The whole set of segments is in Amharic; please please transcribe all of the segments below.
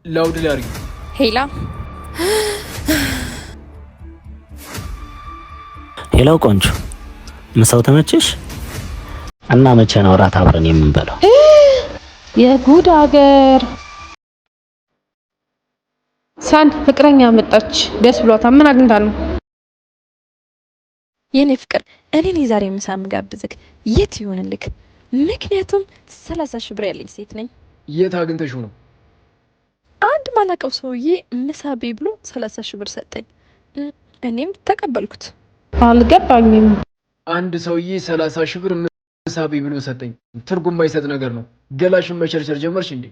ላውድ ላይ አድርጊ። ሄላ ሄላው ቆንጆ ምሳው ተመችሽ? እና መቼ ነው እራት አብረን የምንበላው? የጉድ አገር ሳን ፍቅረኛ መጣች። ደስ ብሏታል። ምን አግኝታ ነው? የኔ ፍቅር እኔ ዛሬ ምሳ ምጋብዝክ የት ይሆንልክ? ምክንያቱም 30 ሺህ ብር ያለኝ ሴት ነኝ። የት አግኝተሽው ነው? አንድ ማላቀው ሰውዬ ምሳ ቤ ብሎ 30 ሺህ ብር ሰጠኝ። እኔም ተቀበልኩት። አልገባኝም። አንድ ሰውዬ 30 ሺህ ብር ምሳ ቤ ብሎ ሰጠኝ። ትርጉም ማይሰጥ ነገር ነው። ገላሽን መቸርቸር ጀመርሽ እንዴ?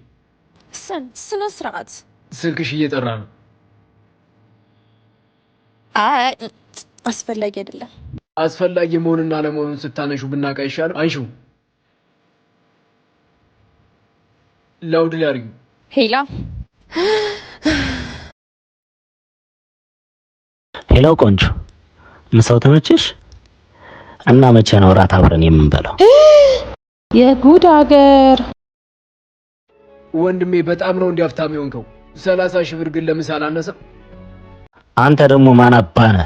ሰን ስነ ስርዓት። ስልክሽ እየጠራ ነው። አይ አስፈላጊ አይደለም። አስፈላጊ መሆንና አለመሆኑን ስታነሹ ብናውቅ አይሻልም? አንሺው። ላውድ ላይ አድርጊው። ሄላ ሄላው ቆንጆ ምሳው ተመችሽ? እና መቼ ነው እራት አብረን የምንበላው? የጉድ አገር ወንድሜ በጣም ነው እንዲያፍታም የሆንከው። 30 ሺህ ብር ግን ለምሳ አላነሰም? አንተ ደግሞ ማን አባነ?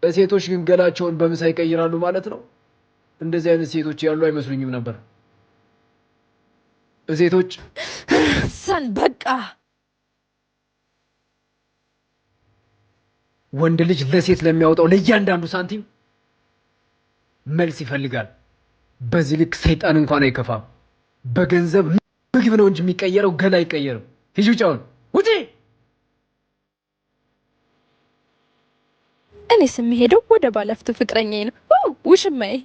ሴቶች ግን ገላቸውን በምሳ ይቀይራሉ ማለት ነው። እንደዚህ አይነት ሴቶች ያሉ አይመስሉኝም ነበር። ሴቶች ሰን በቃ ወንድ ልጅ ለሴት ለሚያወጣው ለእያንዳንዱ ሳንቲም መልስ ይፈልጋል። በዚህ ልክ ሰይጣን እንኳን አይከፋም። በገንዘብ ምግብ ነው እንጂ የሚቀየረው ገላ አይቀየርም። ሂጂ ውጪ አሁን ውጪ። እኔ ስም ሄደው ወደ ባለፍቱ ፍቅረኛዬ ነው ውሽማዬ